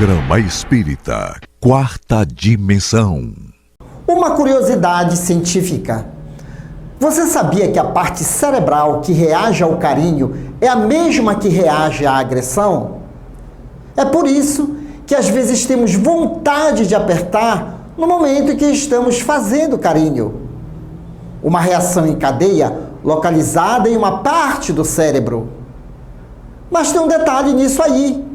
Programa Espírita, Quarta Dimensão. Uma curiosidade científica. Você sabia que a parte cerebral que reage ao carinho é a mesma que reage à agressão? É por isso que às vezes temos vontade de apertar no momento em que estamos fazendo carinho. Uma reação em cadeia localizada em uma parte do cérebro. Mas tem um detalhe nisso aí.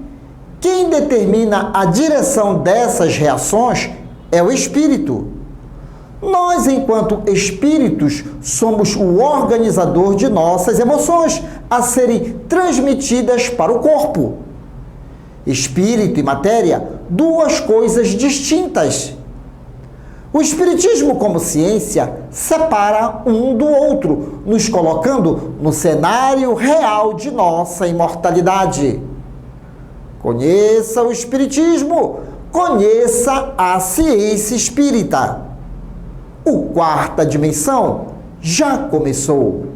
Quem determina a direção dessas reações é o espírito. Nós, enquanto espíritos, somos o organizador de nossas emoções a serem transmitidas para o corpo. Espírito e matéria, duas coisas distintas. O espiritismo, como ciência, separa um do outro, nos colocando no cenário real de nossa imortalidade. Conheça o espiritismo, conheça a ciência espírita. O Quarta Dimensão já começou.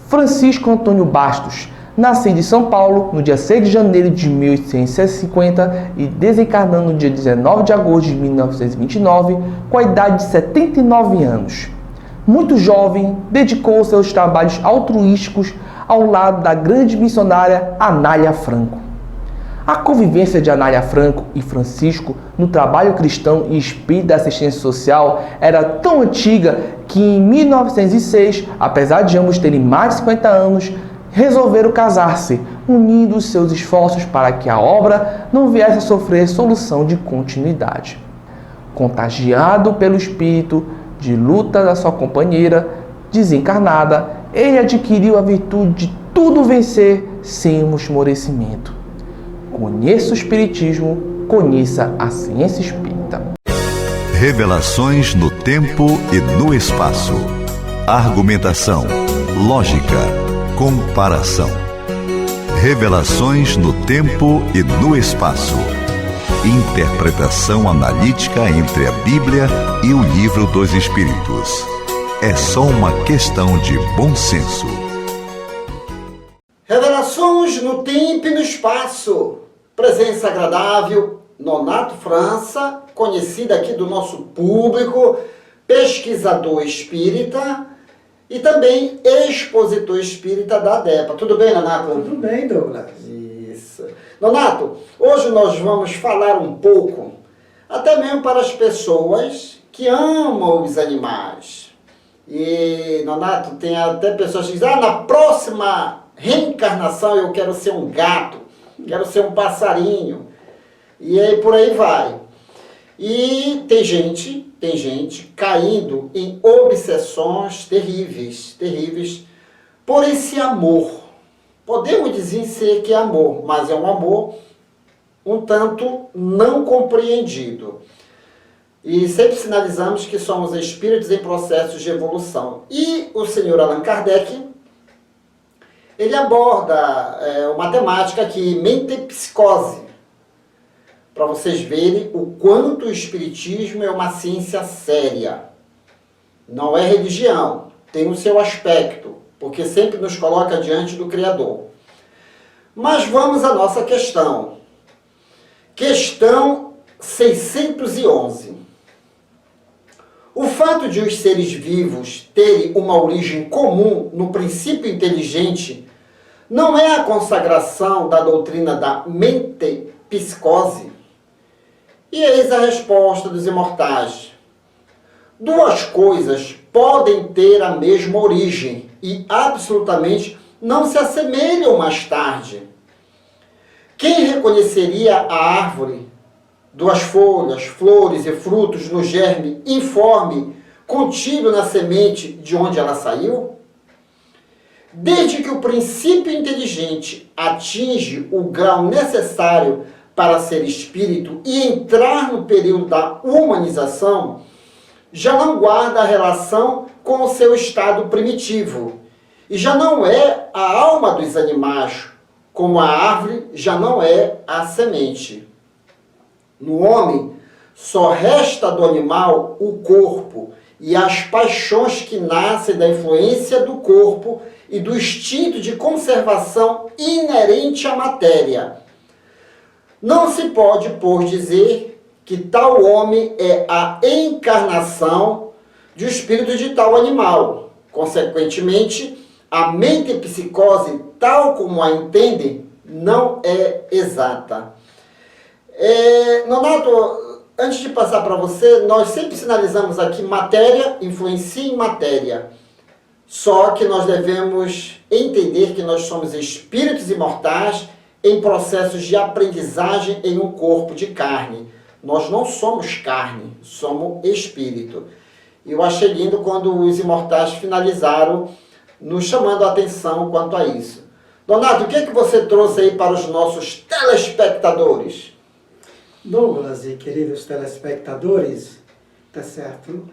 Francisco Antônio Bastos, nascido em São Paulo no dia 6 de janeiro de 1850 e desencarnando no dia 19 de agosto de 1929, com a idade de 79 anos. Muito jovem, dedicou seus trabalhos altruísticos ao lado da grande missionária Anália Franco. A convivência de Anália Franco e Francisco no trabalho cristão e espírito da assistência social era tão antiga que em 1906, apesar de ambos terem mais de 50 anos, resolveram casar-se, unindo seus esforços para que a obra não viesse a sofrer solução de continuidade. Contagiado pelo espírito de luta da sua companheira desencarnada, ele adquiriu a virtude de tudo vencer sem um esmorecimento. Conheça o espiritismo, conheça a ciência espírita. Revelações no tempo e no espaço. Argumentação, lógica, comparação. Revelações no tempo e no espaço. Interpretação analítica entre a Bíblia e o Livro dos Espíritos. É só uma questão de bom senso. Revelações no tempo e no espaço. Presença agradável, Nonato França, conhecido aqui do nosso público, pesquisador espírita e também expositor espírita da ADEPA. Tudo bem, Nonato? Tudo bem, Douglas. Isso. Nonato, hoje nós vamos falar um pouco, até mesmo para as pessoas que amam os animais. E, Nonato, tem até pessoas que dizem, na próxima reencarnação eu quero ser um gato, quero ser um passarinho. E aí por aí vai. E tem gente caindo em obsessões terríveis por esse amor. Podemos dizer que é amor, mas é um amor um tanto não compreendido. E sempre sinalizamos que somos espíritos em processos de evolução. E o senhor Allan Kardec, ele aborda uma temática aqui, metempsicose, para vocês verem o quanto o espiritismo é uma ciência séria. Não é religião, tem o seu aspecto, porque sempre nos coloca diante do Criador. Mas vamos à nossa questão. Questão 611. O fato de os seres vivos terem uma origem comum no princípio inteligente não é a consagração da doutrina da metempsicose? E eis a resposta dos imortais. Duas coisas podem ter a mesma origem e absolutamente não se assemelham mais tarde. Quem reconheceria a árvore, duas folhas, flores e frutos no germe informe contido na semente de onde ela saiu? Desde que o princípio inteligente atinge o grau necessário para ser espírito e entrar no período da humanização, já não guarda a relação com o seu estado primitivo. E já não é a alma dos animais, como a árvore já não é a semente. No homem, Só resta do animal o corpo e as paixões que nascem da influência do corpo e do instinto de conservação inerente à matéria. Não se pode, pois, dizer que tal homem é a encarnação de espírito de tal animal. Consequentemente, a mente psicose, tal como a entendem, não é exata. Nonato, antes de passar para você, nós sempre sinalizamos aqui matéria influencia em matéria. Só que nós devemos entender que nós somos espíritos imortais em processos de aprendizagem em um corpo de carne. Nós não somos carne, somos espírito. E eu achei lindo quando os imortais finalizaram nos chamando a atenção quanto a isso. Donato, o que é que você trouxe aí para os nossos telespectadores? Douglas e queridos telespectadores, tá certo?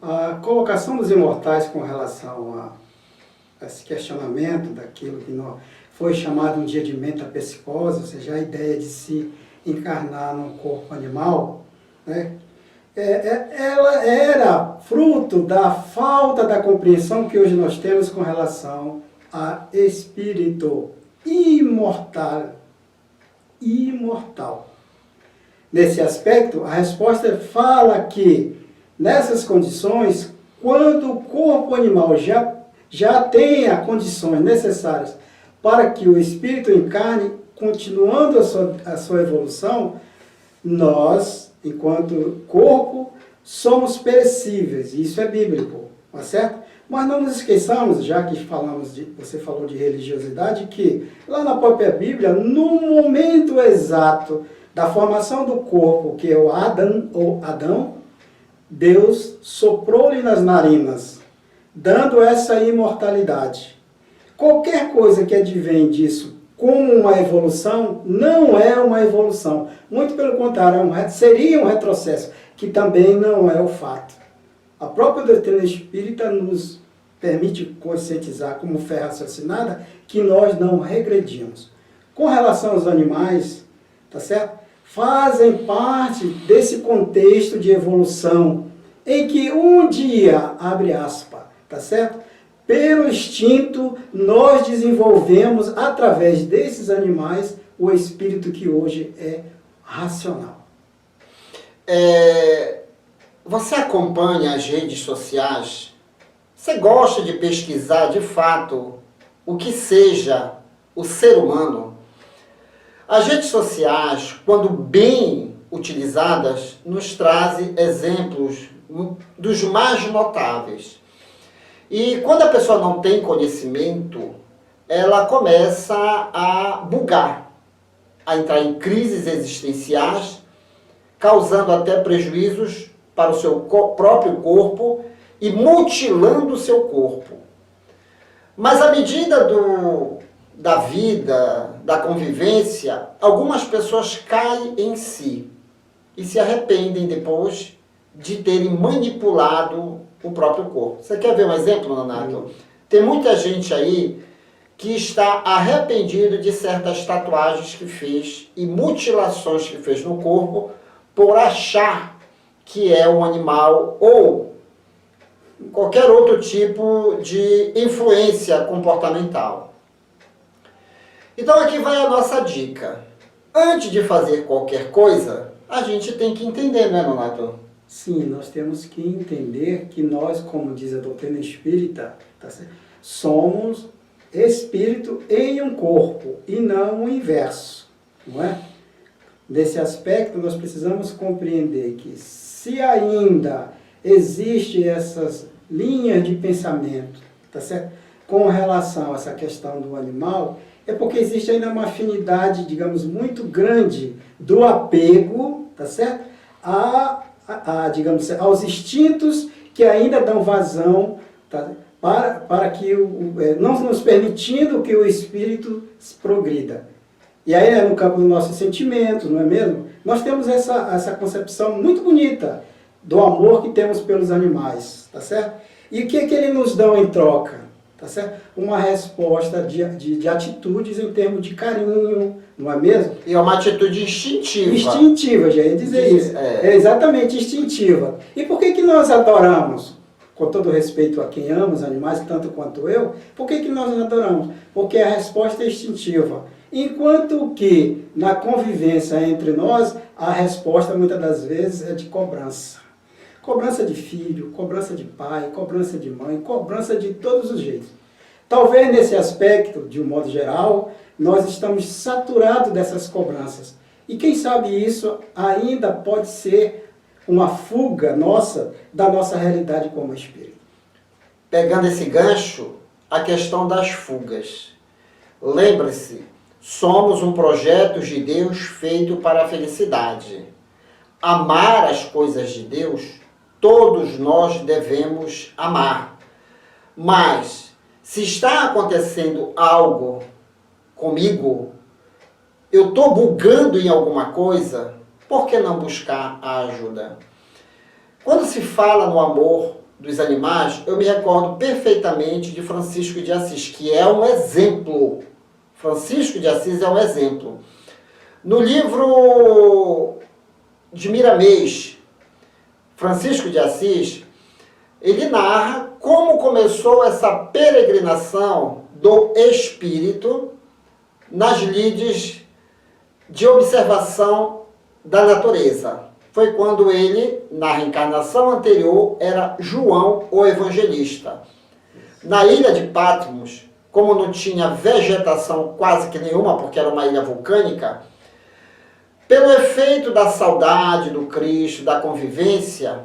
A colocação dos imortais com relação a esse questionamento daquilo que foi chamado um dia de metapsicose, ou seja, a ideia de se encarnar num corpo animal, né? Ela era fruto da falta da compreensão que hoje nós temos com relação a espírito imortal. Nesse aspecto, a resposta fala que, nessas condições, quando o corpo animal já tenha condições necessárias para que o espírito encarne, continuando a sua evolução, nós, enquanto corpo, somos perecíveis. Isso é bíblico, tá certo? Mas não nos esqueçamos, já que você falou de religiosidade, que lá na própria Bíblia, no momento exato da formação do corpo, que é o Adão, Deus soprou-lhe nas narinas, dando essa imortalidade. Qualquer coisa que advém disso como uma evolução, não é uma evolução. Muito pelo contrário, seria um retrocesso, que também não é o fato. A própria doutrina espírita nos permite conscientizar, como fé raciocinada, que nós não regredimos. Com relação aos animais, tá certo? Fazem parte desse contexto de evolução, em que um dia, abre aspas, tá certo? Pelo instinto, nós desenvolvemos, através desses animais, o espírito que hoje é racional. Você acompanha as redes sociais? Você gosta de pesquisar, de fato, o que seja o ser humano? As redes sociais, quando bem utilizadas, nos trazem exemplos dos mais notáveis. E quando a pessoa não tem conhecimento, ela começa a bugar, a entrar em crises existenciais, causando até prejuízos para o seu próprio corpo e mutilando o seu corpo. Mas à medida da vida, da convivência, algumas pessoas caem em si e se arrependem depois de terem manipulado o próprio corpo. Você quer ver um exemplo, Nonato? Tem muita gente aí que está arrependido de certas tatuagens que fez e mutilações que fez no corpo por achar que é um animal ou qualquer outro tipo de influência comportamental. Então aqui vai a nossa dica. Antes de fazer qualquer coisa, a gente tem que entender, não é, Nonato? Sim, nós temos que entender que nós, como diz a doutrina espírita, tá certo? Somos espírito em um corpo e não o inverso, não é? Nesse aspecto, nós precisamos compreender que se ainda existem essas linhas de pensamento, tá certo? Com relação a essa questão do animal, é porque existe ainda uma afinidade, digamos, muito grande do apego, tá certo? Digamos, aos instintos que ainda dão vazão, tá? para que não nos permitindo que o espírito se progrida. E aí, no campo dos nossos sentimentos, não é mesmo? Nós temos essa concepção muito bonita do amor que temos pelos animais, tá certo? E o que ele nos dá em troca? tá certo? Uma resposta de atitudes em termos de carinho, não é mesmo? E é uma atitude instintiva. Instintiva, já ia dizer isso. É exatamente instintiva. E por que nós adoramos? Com todo respeito a quem ama os animais, tanto quanto eu, por que nós adoramos? Porque a resposta é instintiva. Enquanto que na convivência entre nós, a resposta muitas das vezes é de cobrança. Cobrança de filho, cobrança de pai, cobrança de mãe, cobrança de todos os jeitos. Talvez nesse aspecto, de um modo geral, nós estamos saturados dessas cobranças. E quem sabe isso ainda pode ser uma fuga nossa, da nossa realidade como espírito. Pegando esse gancho, a questão das fugas. Lembre-se, somos um projeto de Deus feito para a felicidade. Amar as coisas de Deus, todos nós devemos amar. Mas, se está acontecendo algo comigo, eu estou bugando em alguma coisa, por que não buscar a ajuda? Quando se fala no amor dos animais, eu me recordo perfeitamente de Francisco de Assis, que é um exemplo. Francisco de Assis é um exemplo. No livro de Miramês, Francisco de Assis, ele narra como começou essa peregrinação do espírito nas lides de observação da natureza. Foi quando ele, na reencarnação anterior, era João o Evangelista. Na ilha de Patmos, como não tinha vegetação quase que nenhuma, porque era uma ilha vulcânica, pelo efeito da saudade do Cristo, da convivência,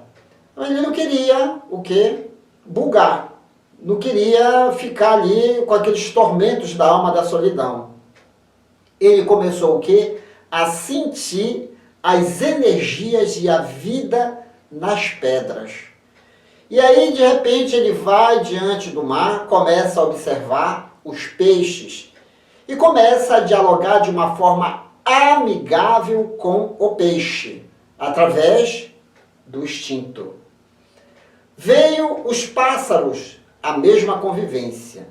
ele não queria o quê? Bugar. Não queria ficar ali com aqueles tormentos da alma da solidão. Ele começou o quê? A sentir as energias e a vida nas pedras. E aí, de repente, ele vai diante do mar, começa a observar os peixes e começa a dialogar de uma forma amigável com o peixe, através do instinto. Veio os pássaros, a mesma convivência.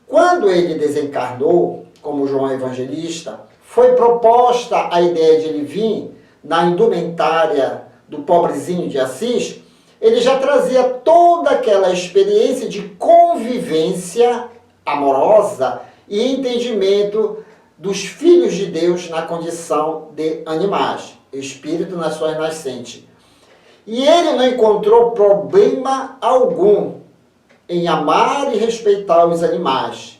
Quando ele desencarnou, como João Evangelista, foi proposta a ideia de ele vir na indumentária do pobrezinho de Assis, ele já trazia toda aquela experiência de convivência amorosa e entendimento dos filhos de Deus na condição de animais, espírito nas suas nascentes. E ele não encontrou problema algum em amar e respeitar os animais,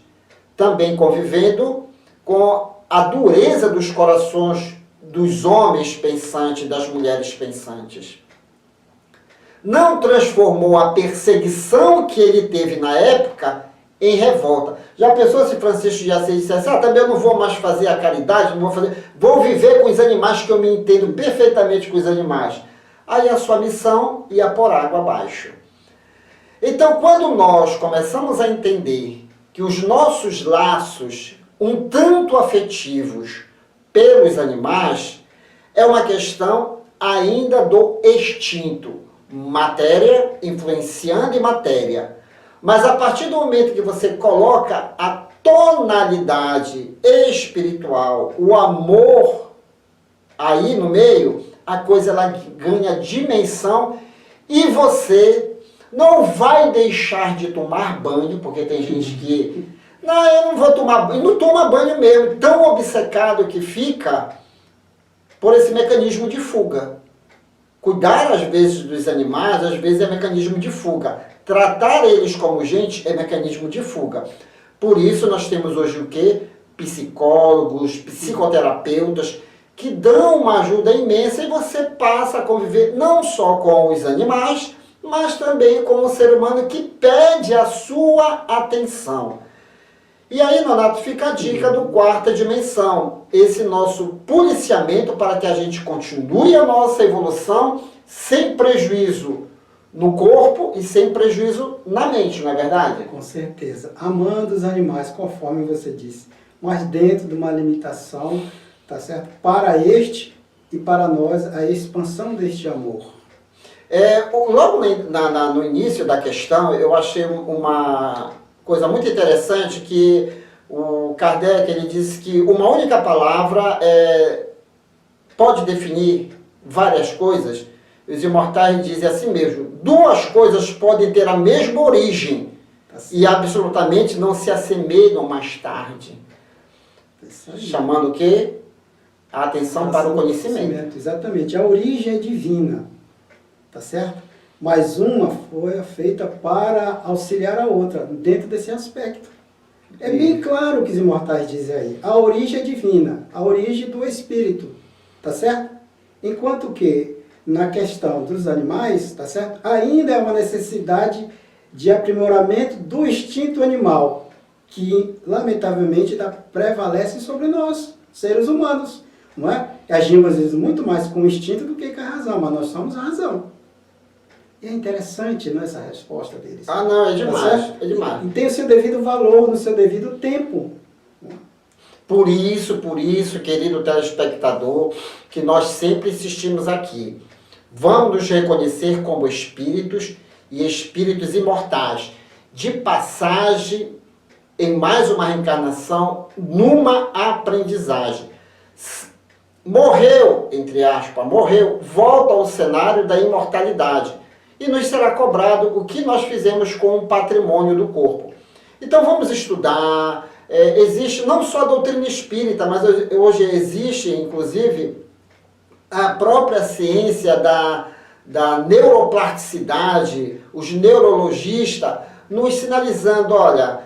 também convivendo com a dureza dos corações dos homens pensantes, das mulheres pensantes. Não transformou a perseguição que ele teve na época em revolta. Já pensou se Francisco de Assis dissesse, também eu não vou mais fazer a caridade, vou viver com os animais, que eu me entendo perfeitamente com os animais. Aí a sua missão ia por água abaixo. Então, quando nós começamos a entender que os nossos laços, um tanto afetivos pelos animais, é uma questão ainda do instinto. Matéria influenciando em matéria. Mas a partir do momento que você coloca a tonalidade espiritual, o amor aí no meio, a coisa ela ganha dimensão e você não vai deixar de tomar banho, porque tem gente que, não, eu não vou tomar banho, não toma banho mesmo, tão obcecado que fica por esse mecanismo de fuga. Cuidar, às vezes, dos animais, às vezes é mecanismo de fuga. Tratar eles como gente é mecanismo de fuga. Por isso, nós temos hoje o quê? Psicólogos, psicoterapeutas, que dão uma ajuda imensa e você passa a conviver não só com os animais, mas também com o ser humano que pede a sua atenção. E aí, Nonato, fica a dica do quarta dimensão, esse nosso policiamento para que a gente continue a nossa evolução sem prejuízo no corpo e sem prejuízo na mente, não é verdade? Com certeza. Amando os animais, conforme você disse, mas dentro de uma limitação, tá certo? Para este e para nós, a expansão deste amor. Logo no início da questão, eu achei coisa muito interessante que o Kardec ele disse que uma única palavra pode definir várias coisas. Os imortais dizem assim mesmo: duas coisas podem ter a mesma origem e absolutamente não se assemelham mais tarde. Chamando o quê? A atenção para o conhecimento. Exatamente. A origem é divina, tá certo? Mas uma foi feita para auxiliar a outra, dentro desse aspecto. É bem claro o que os imortais dizem aí. A origem é divina, a origem do espírito, tá certo? Enquanto que, na questão dos animais, tá certo? Ainda é uma necessidade de aprimoramento do instinto animal, que, lamentavelmente, prevalece sobre nós, seres humanos, não é? Agimos, às vezes, muito mais com o instinto do que com a razão, mas nós somos a razão. E é interessante, não é, essa resposta deles. Ah, não, é demais, é demais. E tem o seu devido valor, no seu devido tempo. Por isso, querido telespectador, que nós sempre insistimos aqui. Vamos nos reconhecer como espíritos e espíritos imortais, de passagem em mais uma reencarnação, numa aprendizagem. Morreu, entre aspas, morreu, volta ao cenário da imortalidade. E nos será cobrado o que nós fizemos com o patrimônio do corpo. Então vamos estudar. Existe não só a doutrina espírita, mas hoje existe, inclusive, a própria ciência da neuroplasticidade, os neurologistas nos sinalizando: olha,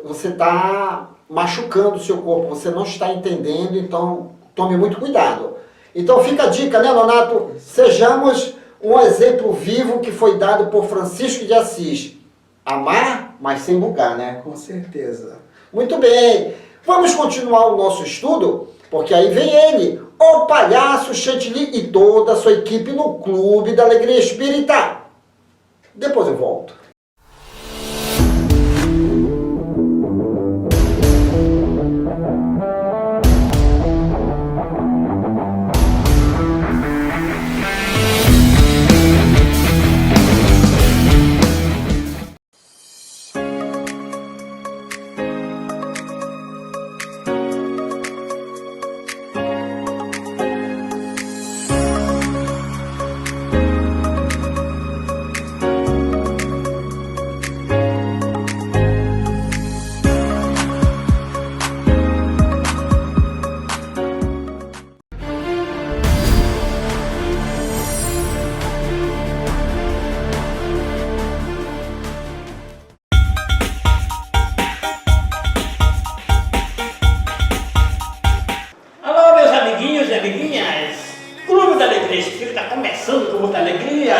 você está machucando o seu corpo, você não está entendendo, então tome muito cuidado. Então fica a dica, né, Nonato? Sejamos um exemplo vivo que foi dado por Francisco de Assis. Amar, mas sem bugar, né? Com certeza. Muito bem. Vamos continuar o nosso estudo, porque aí vem ele, o Palhaço Chantilly e toda a sua equipe no Clube da Alegria Espírita. Depois eu volto. começando com muita alegria.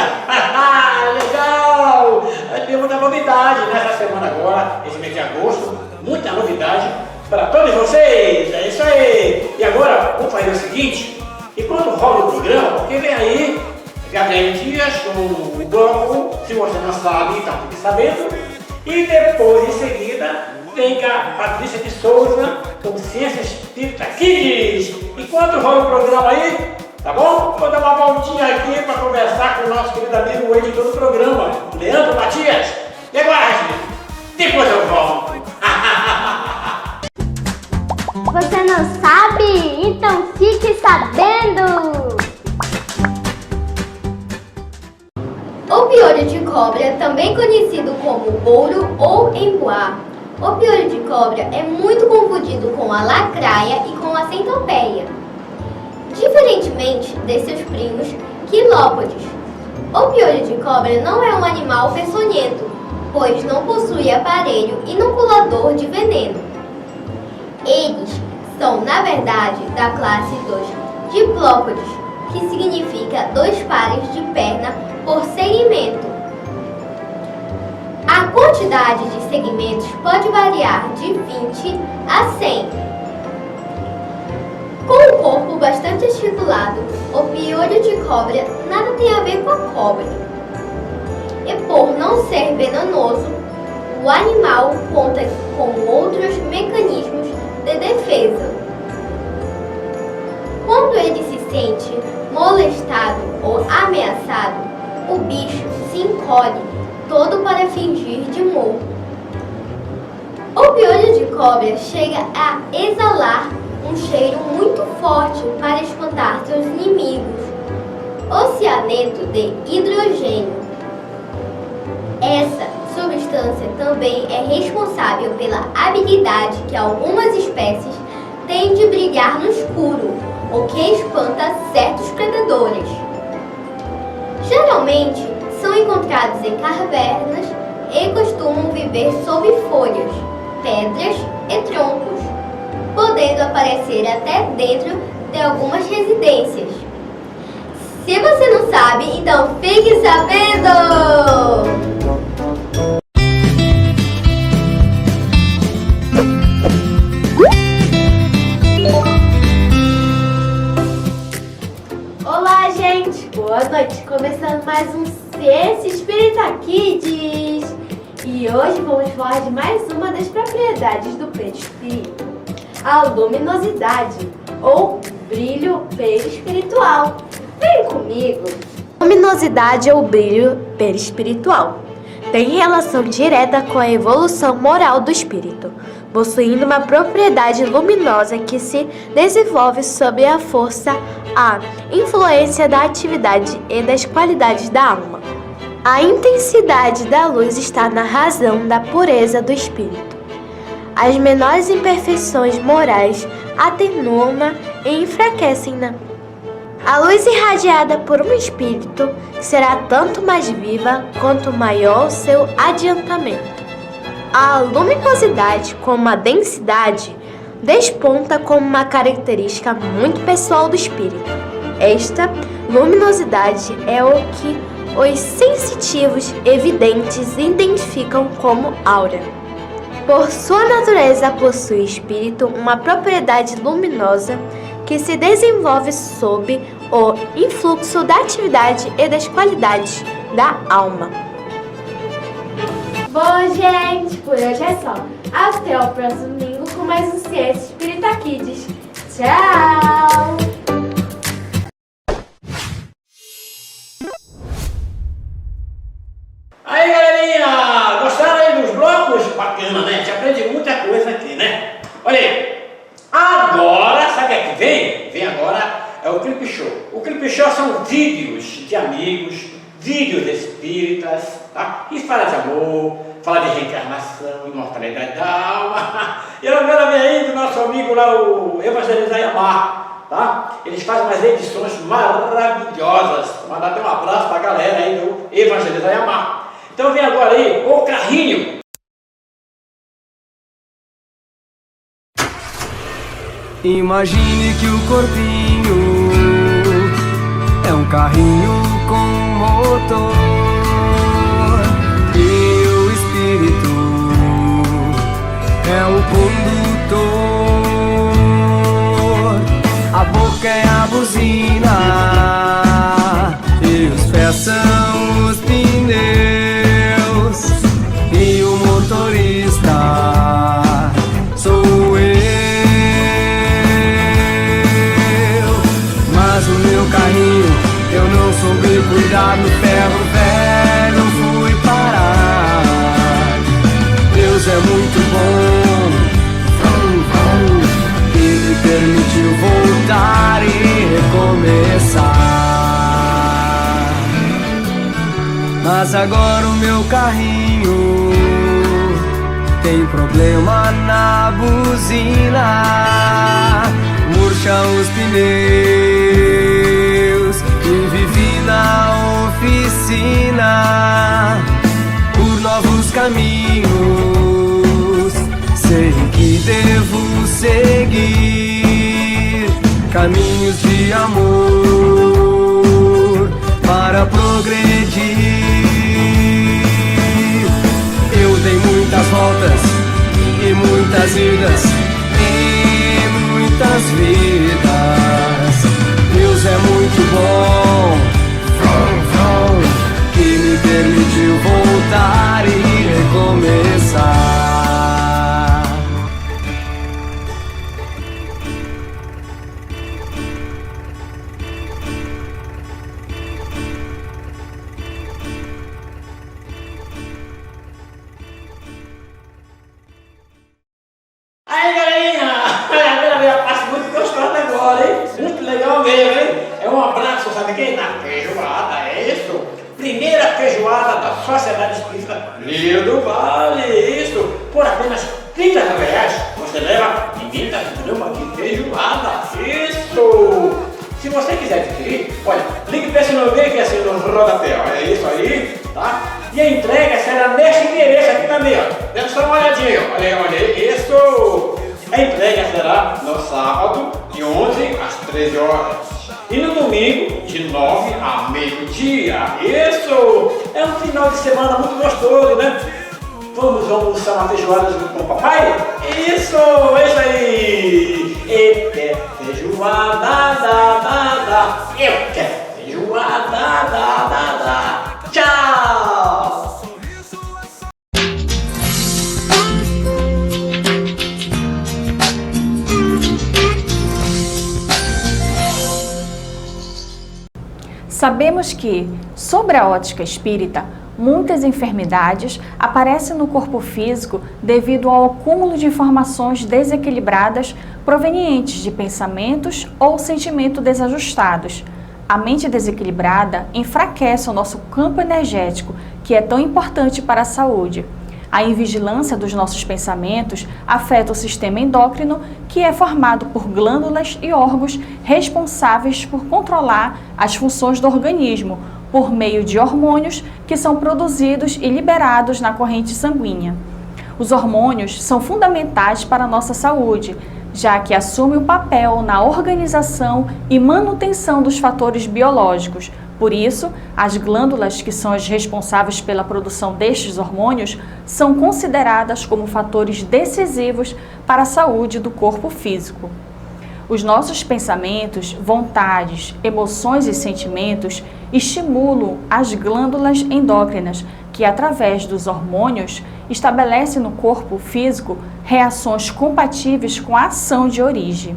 Legal! Tem muita novidade nessa semana agora, esse mês de agosto. Muita novidade para todos vocês. É isso aí. E agora, vamos fazer o seguinte. Enquanto rola o programa, porque vem aí Gabriel Dias com o bloco, se você não sabe, está tudo sabendo. E depois, em seguida, vem cá Patrícia de Souza com Ciência Espírita Kids. Enquanto rola o programa aí, tá bom? Vou dar uma voltinha aqui para conversar com o nosso querido amigo, o editor do programa, Leandro Matias. E aguarde, depois eu volto. Você não sabe? Então fique sabendo! O piolho de cobra, também conhecido como ouro ou emboá. O piolho de cobra é muito confundido com a lacraia e com a centopeia, diferentemente de seus primos quilópodes. O piolho de cobra não é um animal peçonhento, pois não possui aparelho inoculador de veneno. Eles são, na verdade, da classe dos diplópodes, que significa dois pares de perna por segmento. A quantidade de segmentos pode variar de 20 a 100. Com o corpo bastante articulado, o piolho de cobra nada tem a ver com a cobra. E por não ser venenoso, o animal conta com outros mecanismos de defesa. Quando ele se sente molestado ou ameaçado, o bicho se encolhe todo para fingir de morto. cobra chega a exalar um cheiro muito forte para espantar seus inimigos. O cianeto de hidrogênio. Essa substância também é responsável pela habilidade que algumas espécies têm de brilhar no escuro, o que espanta certos predadores. Geralmente são encontrados em cavernas e costumam viver sob folhas, pedras e troncos, podendo aparecer até dentro de algumas residências. Se você não sabe, então fique sabendo! Olá, gente! Boa noite! Começando mais um Ciência Espírita Kids! E hoje vamos falar de mais uma das propriedades do perispírito, a luminosidade, ou brilho perispiritual. Vem comigo! Luminosidade ou brilho perispiritual tem relação direta com a evolução moral do espírito, possuindo uma propriedade luminosa que se desenvolve sob a força, a influência da atividade e das qualidades da alma. A intensidade da luz está na razão da pureza do espírito. As menores imperfeições morais atenuam-na e enfraquecem-na. A luz irradiada por um espírito será tanto mais viva quanto maior o seu adiantamento. A luminosidade, como a densidade, desponta como uma característica muito pessoal do espírito. Esta luminosidade é o que os sensitivos evidentes identificam como aura. Por sua natureza, possui o espírito uma propriedade luminosa que se desenvolve sob o influxo da atividade e das qualidades da alma. Bom, gente, por hoje é só. Até o próximo domingo com mais um Ciência Espírita Kids. Tchau! Aí, galerinha, gostaram aí dos blocos? Bacana, né? A gente aprende muita coisa aqui, né? Olha aí, agora, sabe o que vem? Vem agora é o Clip Show. O Clip Show são vídeos de amigos, vídeos espíritas, tá? E fala de amor, fala de reencarnação, imortalidade da alma. E agora vem aí do nosso amigo lá, o Evangelizar Yamar, tá? Eles fazem umas edições maravilhosas. Vou mandar até um abraço pra galera aí do Evangelizar Yamar. Então vem agora aí o carrinho. Imagine que o corpinho é um carrinho com motor e o espírito é o condutor. A boca é a buzina e os pés são os pneus e o motorista sou eu. Mas o meu carrinho eu não soube cuidar, no ferro velho fui parar. Deus é muito bom, que me permitiu voltar e recomeçar. Mas agora o meu carrinho tem problema na buzina, murcha os pneus e vivi na oficina por novos caminhos. Sei que devo seguir caminhos de amor para progredir. Eu dei muitas voltas e muitas idas e muitas vidas. Deus é muito bom, que me permitiu voltar e recomeçar. abraço, sabe quem? Na feijoada, é isso? Primeira feijoada da Sociedade Espírita Rio do Vale, isso? Por apenas R$30 você leva 500 gramas de feijoada, isso! Se você quiser adquirir, olha, ligue para esse número que é assim no rodapé, olha isso aí, tá? E a entrega será nesse endereço aqui também, ó. Dê só uma olhadinha, olha, isso! A entrega será no sábado, de 11 às 13 horas. E no domingo, de 9 a meio-dia. Isso! É um final de semana muito gostoso, né? Vamos almoçar uma feijoada junto com o papai? Isso! É isso aí! Eu quero feijoada, eu quero feijoada, Tchau! Sabemos que, sobre a ótica espírita, muitas enfermidades aparecem no corpo físico devido ao acúmulo de informações desequilibradas provenientes de pensamentos ou sentimentos desajustados. A mente desequilibrada enfraquece o nosso campo energético, que é tão importante para a saúde. A invigilância dos nossos pensamentos afeta o sistema endócrino, que é formado por glândulas e órgãos responsáveis por controlar as funções do organismo, por meio de hormônios que são produzidos e liberados na corrente sanguínea. Os hormônios são fundamentais para a nossa saúde, já que assumem o papel na organização e manutenção dos fatores biológicos. Por isso, as glândulas, que são as responsáveis pela produção destes hormônios, são consideradas como fatores decisivos para a saúde do corpo físico. Os nossos pensamentos, vontades, emoções e sentimentos estimulam as glândulas endócrinas, que através dos hormônios estabelecem no corpo físico reações compatíveis com a ação de origem.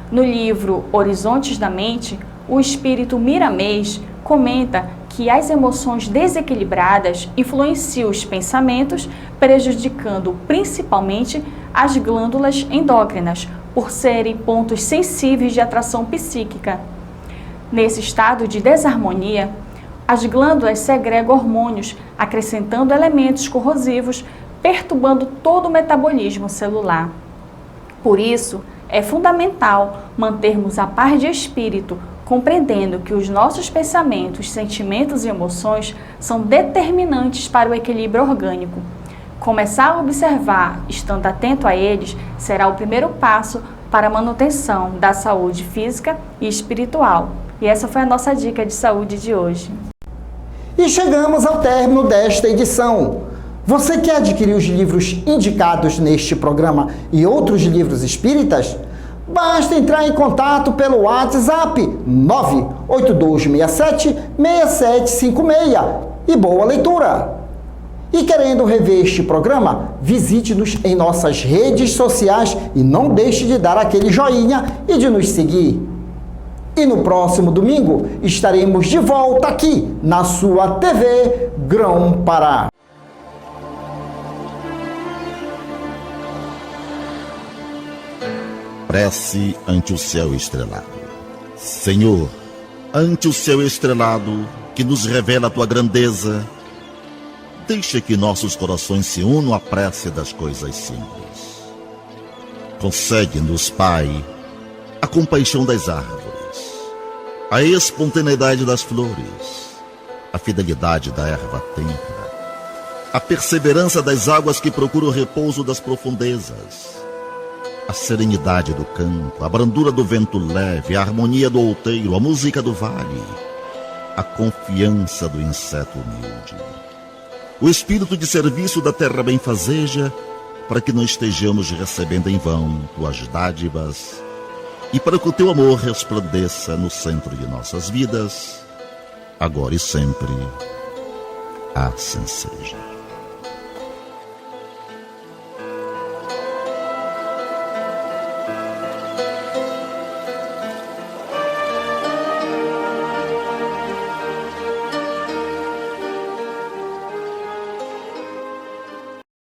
No livro Horizontes da Mente, o espírito Miramês comenta que as emoções desequilibradas influenciam os pensamentos, prejudicando principalmente as glândulas endócrinas, por serem pontos sensíveis de atração psíquica. Nesse estado de desarmonia, as glândulas segregam hormônios, acrescentando elementos corrosivos, perturbando todo o metabolismo celular. Por isso, é fundamental mantermos a paz de espírito, compreendendo que os nossos pensamentos, sentimentos e emoções são determinantes para o equilíbrio orgânico. Começar a observar, estando atento a eles, será o primeiro passo para a manutenção da saúde física e espiritual. E essa foi a nossa dica de saúde de hoje. E chegamos ao término desta edição. Você quer adquirir os livros indicados neste programa e outros livros espíritas? Basta entrar em contato pelo WhatsApp 98267-6756 e boa leitura! E querendo rever este programa, visite-nos em nossas redes sociais e não deixe de dar aquele joinha e de nos seguir. E no próximo domingo estaremos de volta aqui na sua TV Grão-Pará. Prece ante o céu estrelado. Senhor, ante o céu estrelado, que nos revela a tua grandeza, deixa que nossos corações se unam à prece das coisas simples. Concede-nos, Pai, a compaixão das árvores, a espontaneidade das flores, a fidelidade da erva tenra, a perseverança das águas que procuram o repouso das profundezas, a serenidade do campo, a brandura do vento leve, a harmonia do outeiro, a música do vale, a confiança do inseto humilde, o espírito de serviço da terra benfazeja, para que não estejamos recebendo em vão tuas dádivas e para que o teu amor resplandeça no centro de nossas vidas, agora e sempre. Assim seja.